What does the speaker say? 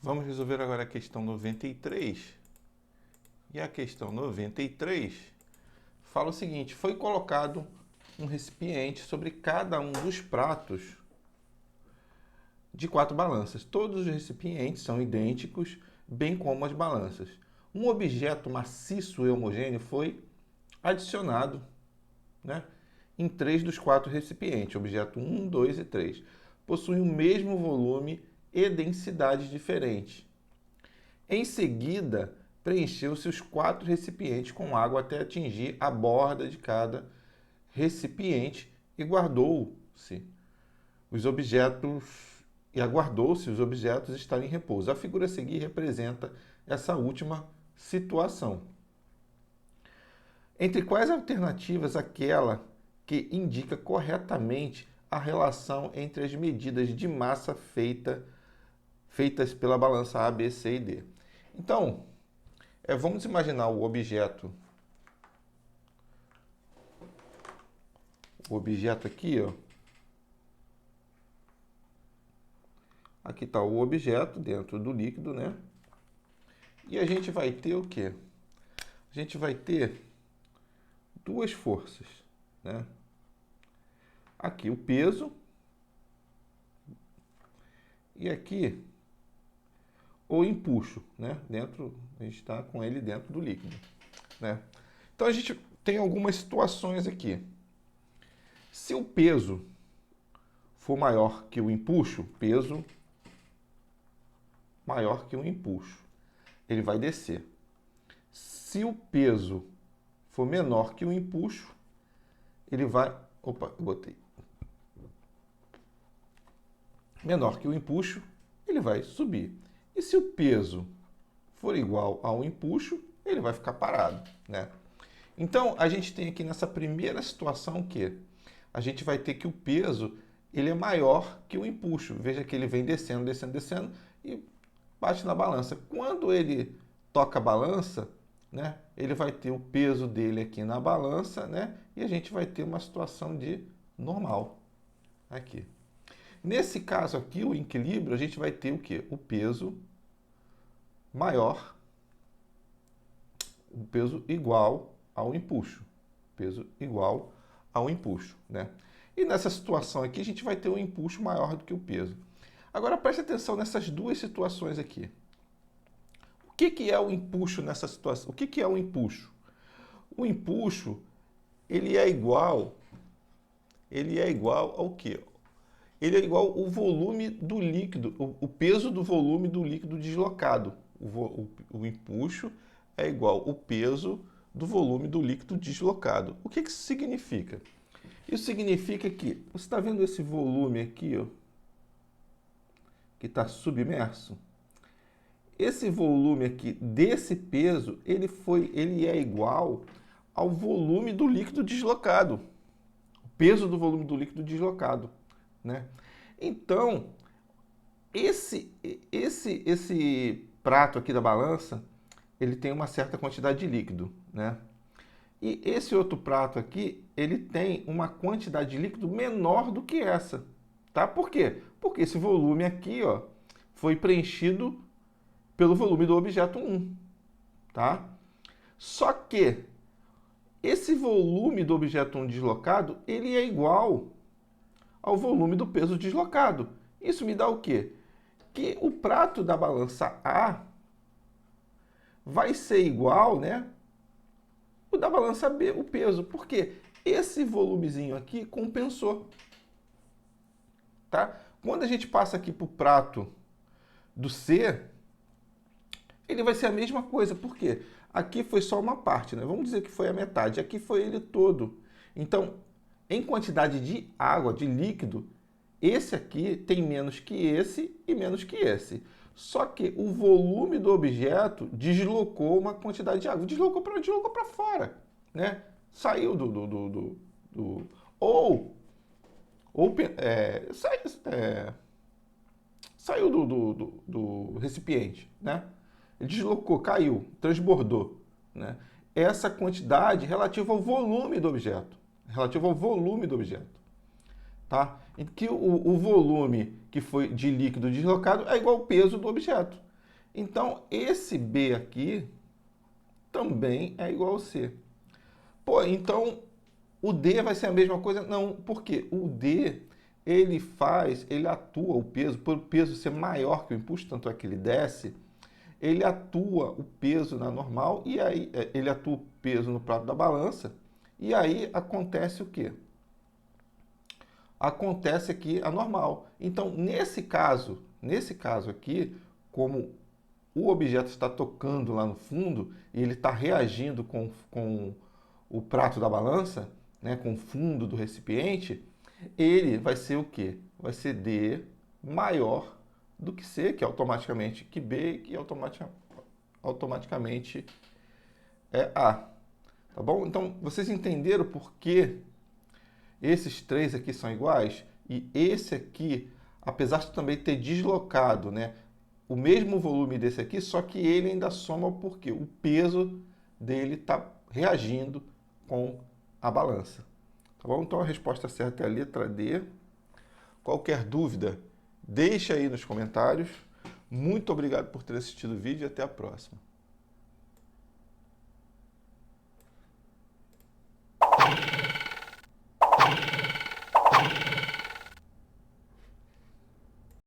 Vamos resolver agora a questão 93. E a questão 93 fala o seguinte: foi colocado um recipiente sobre cada um dos pratos de 4 balanças. Todos os recipientes são idênticos, bem como as balanças. Um objeto maciço e homogêneo foi adicionado, né, em 3 dos 4 recipientes. Objeto 1, 2 e 3. Possuem o mesmo volume e densidades diferentes. Em seguida, preencheu-se os 4 recipientes com água até atingir a borda de cada recipiente e guardou-se os objetos estarem em repouso. A figura a seguir representa essa última situação. Entre quais alternativas aquela que indica corretamente a relação entre as medidas de massa feitas pela balança A, B, C e D? Então, vamos imaginar o objeto aqui, ó. Aqui está o objeto dentro do líquido, né? E a gente vai ter o quê? A gente vai ter duas forças, né? Aqui o peso e aqui o empuxo, né? A gente está com ele dentro do líquido, né? Então a gente tem algumas situações aqui. Se o peso for maior que o empuxo, peso maior que o empuxo, ele vai descer. Se o peso for menor que o empuxo, ele vai... Opa, botei. Menor que o empuxo, ele vai subir. E se o peso for igual ao empuxo, ele vai ficar parado, né? Então, a gente tem aqui nessa primeira situação que a gente vai ter que o peso ele é maior que o empuxo. Veja que ele vem descendo, descendo, descendo e bate na balança. Quando ele toca a balança, né, ele vai ter o peso dele aqui na balança, né, e a gente vai ter uma situação de normal aqui. Nesse caso aqui, o equilíbrio, a gente vai ter o quê? O peso maior, o peso igual ao empuxo. Peso igual ao empuxo, né? E nessa situação aqui, a gente vai ter um empuxo maior do que o peso. Agora, preste atenção nessas duas situações aqui. O que é o empuxo nessa situação? O que é o empuxo? O empuxo, ele é igual ao quê? Ele é igual ao volume do líquido, o peso do volume do líquido deslocado. O empuxo é igual ao peso do volume do líquido deslocado. O que isso significa? Isso significa que, você está vendo esse volume aqui, ó, que está submerso? Esse volume aqui desse peso, ele é igual ao volume do líquido deslocado. O peso do volume do líquido deslocado, né? Então, esse prato aqui da balança, ele tem uma certa quantidade de líquido, né? E esse outro prato aqui, ele tem uma quantidade de líquido menor do que essa, tá? Por quê? Porque esse volume aqui, ó, foi preenchido pelo volume do objeto 1, tá? Só que esse volume do objeto 1 deslocado, ele é igual ao volume do peso deslocado. Isso me dá o quê? Que o prato da balança A vai ser igual, né, o da balança B, o peso. Por quê? Esse volumezinho aqui compensou, tá? Quando a gente passa aqui para o prato do C, ele vai ser a mesma coisa. Por quê? Aqui foi só uma parte, né? Vamos dizer que foi a metade. Aqui foi ele todo. Então, em quantidade de água, de líquido, esse aqui tem menos que esse e menos que esse. Só que o volume do objeto deslocou uma quantidade de água. Deslocou para fora, né? Saiu saiu do recipiente, né? Ele deslocou, caiu, transbordou, né? Essa quantidade relativa ao volume do objeto. Relativa ao volume do objeto. Tá? Em que o volume que foi de líquido deslocado é igual ao peso do objeto. Então, esse B aqui também é igual ao C. Pô, então o D vai ser a mesma coisa? Não, porque o D, ele atua o peso, por o peso ser maior que o impulso, tanto é que ele desce, ele atua o peso na normal e aí ele atua o peso no prato da balança e aí acontece o quê? Acontece aqui a normal. Então, nesse caso aqui, como o objeto está tocando lá no fundo e ele está reagindo com o prato da balança, né, com o fundo do recipiente, ele vai ser o quê? Vai ser D maior do que C, que é automaticamente que B, que automaticamente é A. Tá bom? Então, vocês entenderam por que esses três aqui são iguais? E esse aqui, apesar de também ter deslocado, né, o mesmo volume desse aqui, só que ele ainda soma porque o peso dele está reagindo com a balança. Tá bom? Então a resposta certa é a letra D. Qualquer dúvida, deixa aí nos comentários. Muito obrigado por ter assistido o vídeo e até a próxima.